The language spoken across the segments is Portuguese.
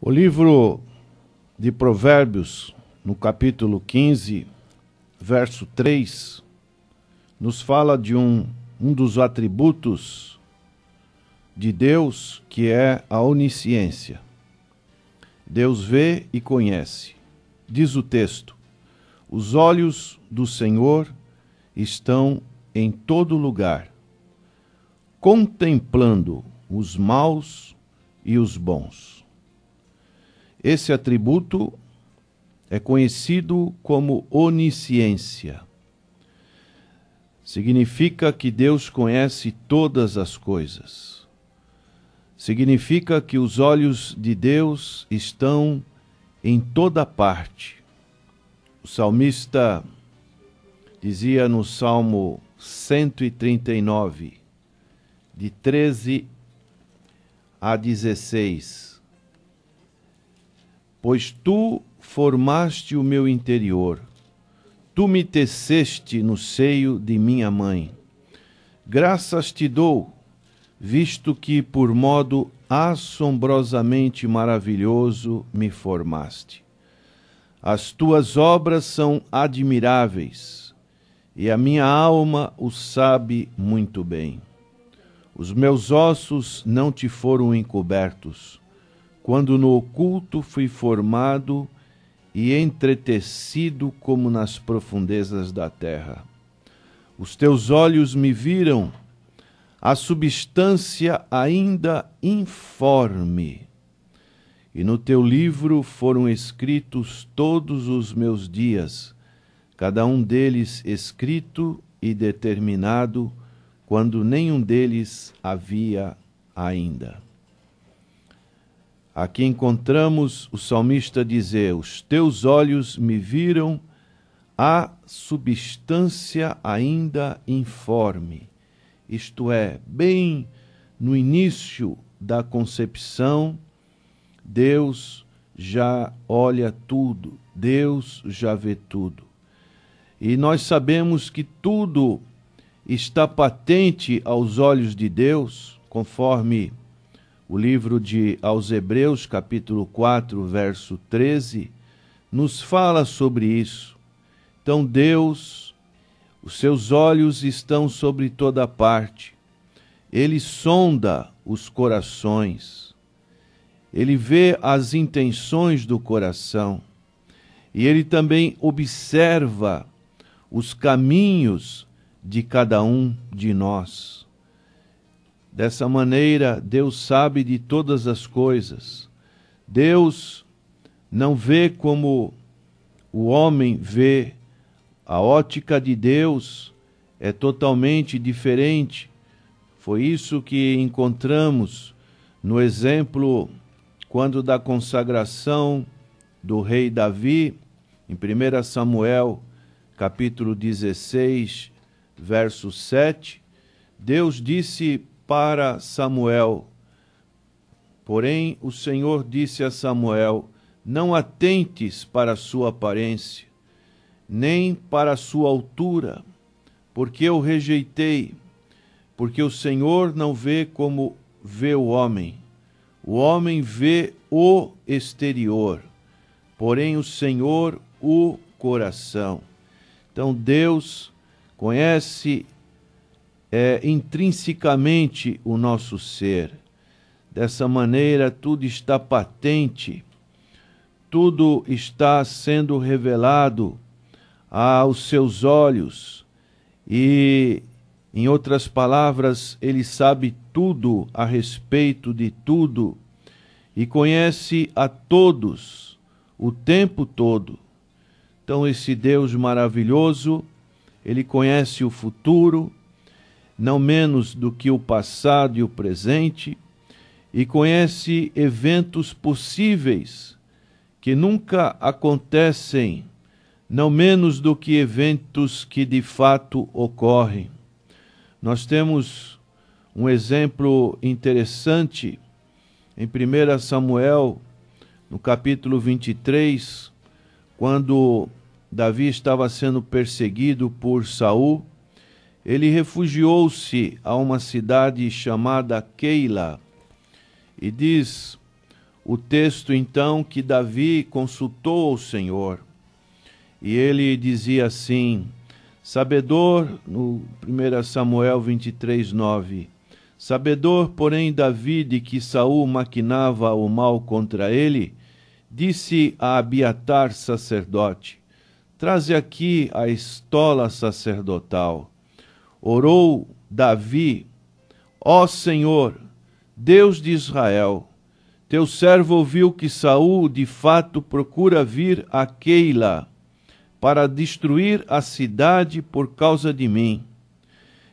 O livro de Provérbios, no capítulo 15, verso 3, nos fala de um dos atributos de Deus, que é a onisciência. Deus vê e conhece. Diz o texto: os olhos do Senhor estão em todo lugar, contemplando os maus e os bons. Esse atributo é conhecido como onisciência. Significa que Deus conhece todas as coisas. Significa que os olhos de Deus estão em toda parte. O salmista dizia no Salmo 139, de 13 a 16, pois tu formaste o meu interior, tu me teceste no seio de minha mãe. Graças te dou, visto que por modo assombrosamente maravilhoso me formaste. As tuas obras são admiráveis, e a minha alma o sabe muito bem. Os meus ossos não te foram encobertos, quando no oculto fui formado e entretecido como nas profundezas da terra. Os teus olhos me viram, a substância ainda informe, e no teu livro foram escritos todos os meus dias, cada um deles escrito e determinado, quando nenhum deles havia ainda. Aqui encontramos o salmista dizer: os teus olhos me viram, a substância ainda informe. Isto é, bem no início da concepção, Deus já olha tudo, Deus já vê tudo. E nós sabemos que tudo está patente aos olhos de Deus, conforme o livro aos Hebreus, capítulo 4, verso 13, nos fala sobre isso. Então Deus, os seus olhos estão sobre toda parte. Ele sonda os corações. Ele vê as intenções do coração. E ele também observa os caminhos de cada um de nós. Dessa maneira, Deus sabe de todas as coisas. Deus não vê como o homem vê. A ótica de Deus é totalmente diferente. Foi isso que encontramos no exemplo quando da consagração do rei Davi, em 1 Samuel, capítulo 16, verso 7, Deus disse para Samuel: porém o Senhor disse a Samuel: não atentes para a sua aparência, nem para a sua altura, porque eu rejeitei, porque o Senhor não vê como vê o homem. O homem vê o exterior, porém o Senhor o coração. Então Deus conhece intrinsecamente o nosso ser. Dessa maneira, tudo está patente, tudo está sendo revelado aos seus olhos. E, em outras palavras, ele sabe tudo a respeito de tudo e conhece a todos o tempo todo. Então, esse Deus maravilhoso, ele conhece o futuro, não menos do que o passado e o presente, e conhece eventos possíveis que nunca acontecem, não menos do que eventos que de fato ocorrem. Nós temos um exemplo interessante em 1 Samuel, no capítulo 23, quando Davi estava sendo perseguido por Saul. Ele refugiou-se a uma cidade chamada Keila. E diz o texto então que Davi consultou o Senhor. E ele dizia assim, sabedor, no 1 Samuel 23, 9, sabedor, porém, Davi de que Saul maquinava o mal contra ele, disse a Abiatar, sacerdote, traze aqui a estola sacerdotal. Orou Davi, ó Senhor, Deus de Israel, teu servo ouviu que Saul de fato procura vir a Keila para destruir a cidade por causa de mim.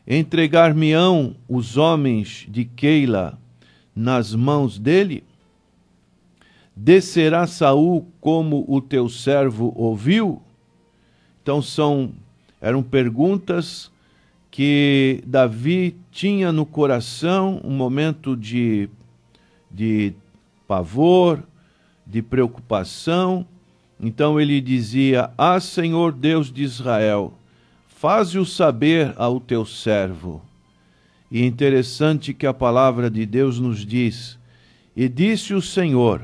Entregar-me-ão os homens de Keila nas mãos dele? Descerá Saul como o teu servo ouviu? Então eram perguntas que Davi tinha no coração, um momento de pavor, de preocupação. Então ele dizia, ah, Senhor Deus de Israel, faze-o saber ao teu servo. E é interessante que a palavra de Deus nos diz, e disse o Senhor,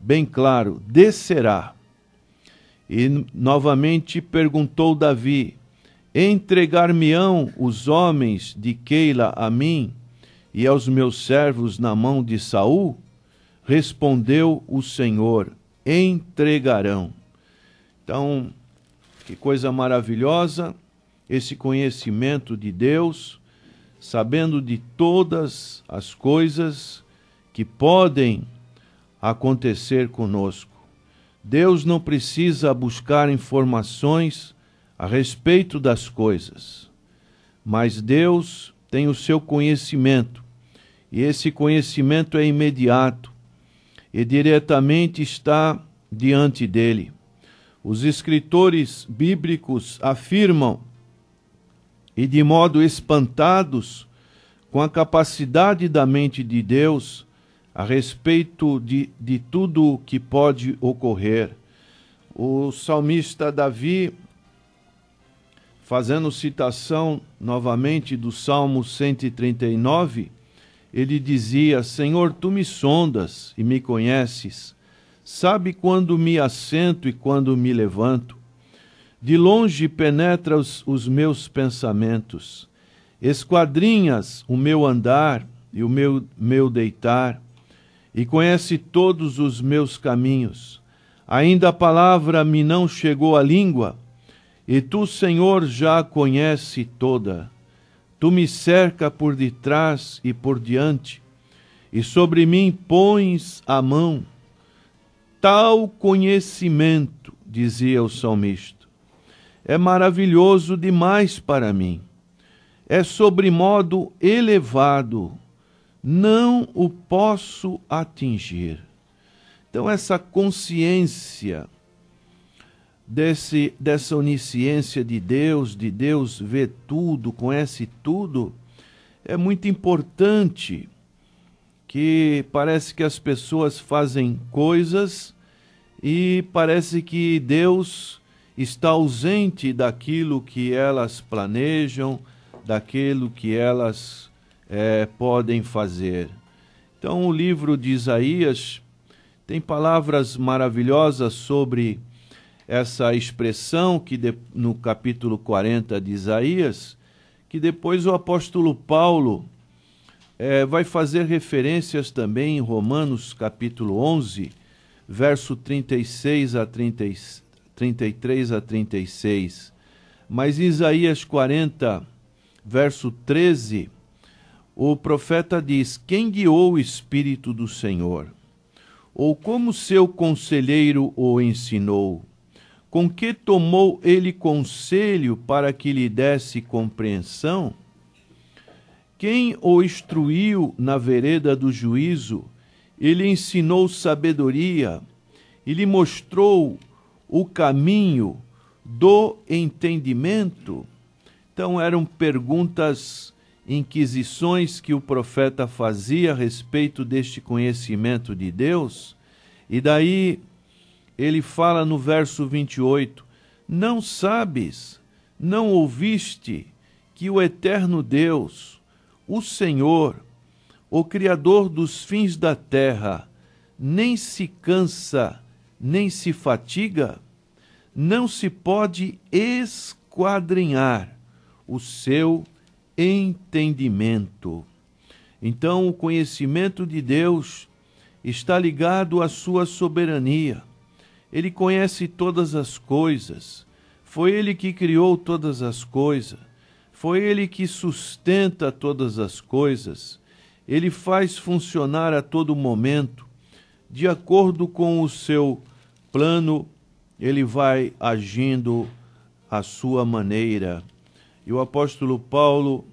bem claro, descerá. E novamente perguntou Davi, entregar-me-ão os homens de Keila a mim e aos meus servos na mão de Saul? Respondeu o Senhor, entregarão. Então, que coisa maravilhosa, esse conhecimento de Deus, sabendo de todas as coisas que podem acontecer conosco. Deus não precisa buscar informações a respeito das coisas, mas Deus tem o seu conhecimento, e esse conhecimento é imediato e diretamente está diante dele. Os escritores bíblicos afirmam, e de modo espantados com a capacidade da mente de Deus a respeito de tudo o que pode ocorrer. O salmista Davi, fazendo citação novamente do Salmo 139, ele dizia, Senhor, tu me sondas e me conheces, sabe quando me assento e quando me levanto. De longe penetras os meus pensamentos, esquadrinhas o meu andar e o meu deitar, e conhece todos os meus caminhos. Ainda a palavra me não chegou à língua, e tu, Senhor, já a conhece toda. Tu me cerca por detrás e por diante, e sobre mim pões a mão. Tal conhecimento, dizia o salmista, é maravilhoso demais para mim. É sobremodo elevado, não o posso atingir. Então essa consciência dessa onisciência de Deus vê tudo, conhece tudo, é muito importante, que parece que as pessoas fazem coisas e parece que Deus está ausente daquilo que elas planejam, daquilo que elas podem fazer. Então o livro de Isaías tem palavras maravilhosas sobre essa expressão que no capítulo 40 de Isaías, que depois o apóstolo Paulo vai fazer referências também em Romanos capítulo 11, verso 33 a 36. Mas em Isaías 40, verso 13, o profeta diz, quem guiou o Espírito do Senhor? Ou como seu conselheiro o ensinou? Com que tomou ele conselho para que lhe desse compreensão? Quem o instruiu na vereda do juízo? Ele ensinou sabedoria e lhe mostrou o caminho do entendimento. Então eram perguntas, inquisições que o profeta fazia a respeito deste conhecimento de Deus. E daí ele fala no verso 28, não sabes, não ouviste que o eterno Deus, o Senhor, o Criador dos fins da terra, nem se cansa, nem se fatiga, não se pode esquadrinhar o seu entendimento. Então, o conhecimento de Deus está ligado à sua soberania. Ele conhece todas as coisas. Foi Ele que criou todas as coisas. Foi Ele que sustenta todas as coisas. Ele faz funcionar a todo momento. De acordo com o seu plano, Ele vai agindo à sua maneira. E o apóstolo Paulo,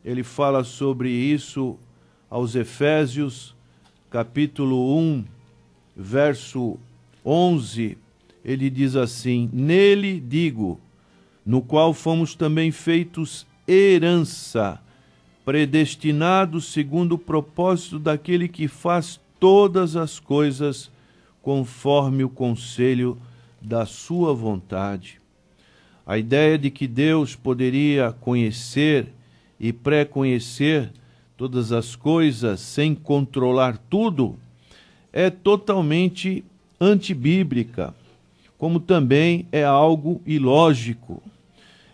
ele fala sobre isso aos Efésios, capítulo 1, verso 11, ele diz assim: nele digo, no qual fomos também feitos herança, predestinados segundo o propósito daquele que faz todas as coisas conforme o conselho da sua vontade. A ideia de que Deus poderia conhecer e pré-conhecer todas as coisas sem controlar tudo é totalmente antibíblica, como também é algo ilógico.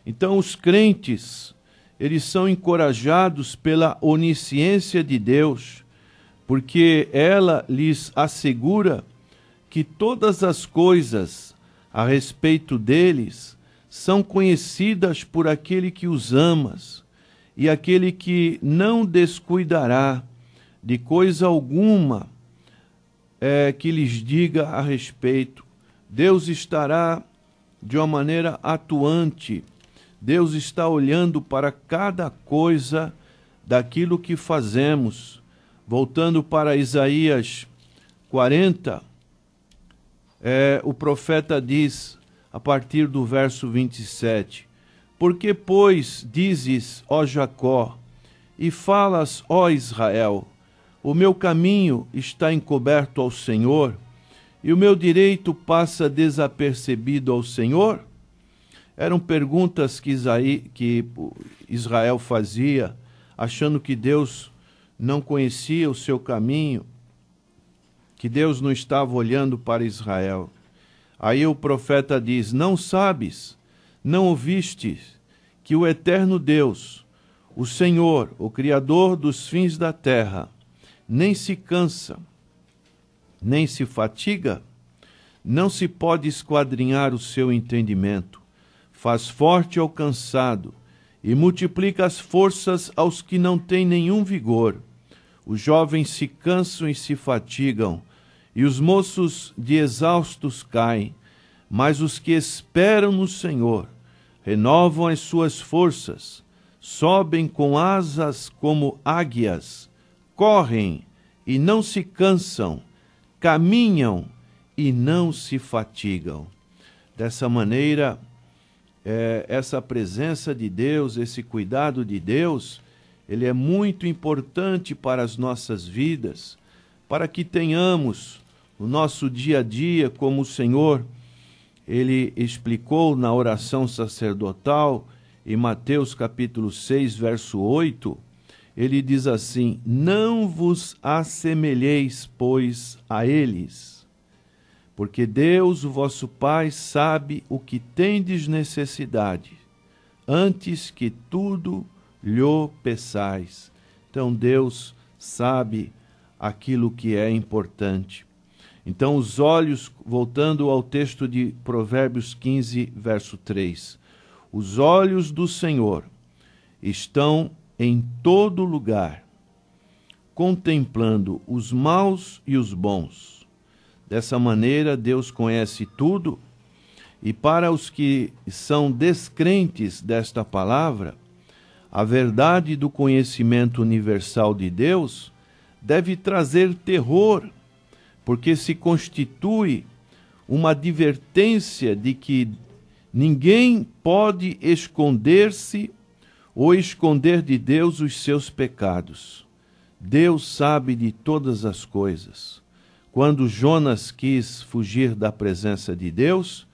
Então, os crentes, eles são encorajados pela onisciência de Deus, porque ela lhes assegura que todas as coisas a respeito deles são conhecidas por aquele que os ama, e aquele que não descuidará de coisa alguma que lhes diga a respeito. Deus estará de uma maneira atuante. Deus está olhando para cada coisa daquilo que fazemos. Voltando para Isaías 40, o profeta diz, a partir do verso 27, porque, pois, dizes, ó Jacó, e falas, ó Israel, o meu caminho está encoberto ao Senhor, e o meu direito passa desapercebido ao Senhor? Eram perguntas que Israel fazia, achando que Deus não conhecia o seu caminho, que Deus não estava olhando para Israel. Aí o profeta diz, não sabes, não ouviste que o eterno Deus, o Senhor, o Criador dos fins da terra, nem se cansa, nem se fatiga? Não se pode esquadrinhar o seu entendimento. Faz forte ao cansado e multiplica as forças aos que não têm nenhum vigor. Os jovens se cansam e se fatigam, e os moços de exaustos caem, mas os que esperam no Senhor renovam as suas forças, sobem com asas como águias, correm e não se cansam, caminham e não se fatigam. Dessa maneira, essa presença de Deus, esse cuidado de Deus, ele é muito importante para as nossas vidas, para que tenhamos no nosso dia a dia, como o Senhor ele explicou na oração sacerdotal, em Mateus capítulo 6, verso 8, ele diz assim, não vos assemelheis, pois, a eles, porque Deus, o vosso Pai, sabe o que tendes necessidade, antes que tudo lhe peçais. Então, Deus sabe aquilo que é importante. Então, os olhos, voltando ao texto de Provérbios 15, verso 3, os olhos do Senhor estão em todo lugar, contemplando os maus e os bons. Dessa maneira, Deus conhece tudo, e para os que são descrentes desta palavra, a verdade do conhecimento universal de Deus deve trazer terror, porque se constitui uma advertência de que ninguém pode esconder-se ou esconder de Deus os seus pecados. Deus sabe de todas as coisas. Quando Jonas quis fugir da presença de Deus,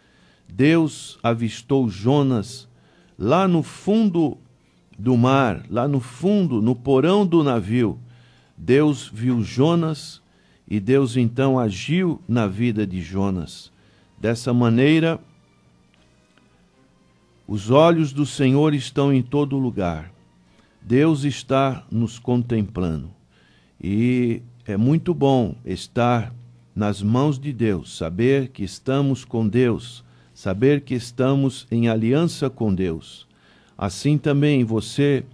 Deus avistou Jonas lá no fundo do mar, lá no fundo, no porão do navio. Deus viu Jonas E Deus então agiu na vida de Jonas. Dessa maneira, os olhos do Senhor estão em todo lugar. Deus está nos contemplando. E é muito bom estar nas mãos de Deus, saber que estamos com Deus, saber que estamos em aliança com Deus. Assim também você,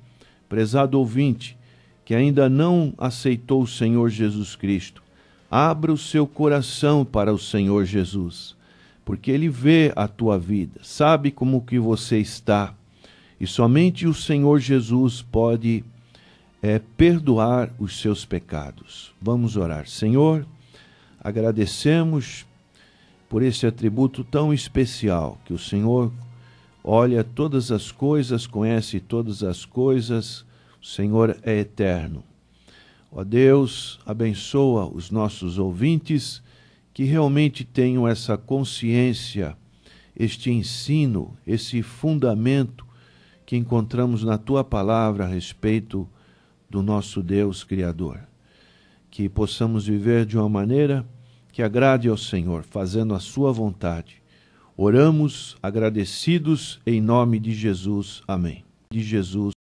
prezado ouvinte, que ainda não aceitou o Senhor Jesus Cristo, abra o seu coração para o Senhor Jesus, porque Ele vê a tua vida, sabe como que você está, e somente o Senhor Jesus pode perdoar os seus pecados. Vamos orar. Senhor, agradecemos por esse atributo tão especial, que o Senhor olha todas as coisas, conhece todas as coisas, o Senhor é eterno. Ó Deus, abençoa os nossos ouvintes que realmente tenham essa consciência, este ensino, esse fundamento que encontramos na Tua Palavra a respeito do nosso Deus Criador. Que possamos viver de uma maneira que agrade ao Senhor, fazendo a Sua vontade. Oramos agradecidos em nome de Jesus. Amém. De Jesus.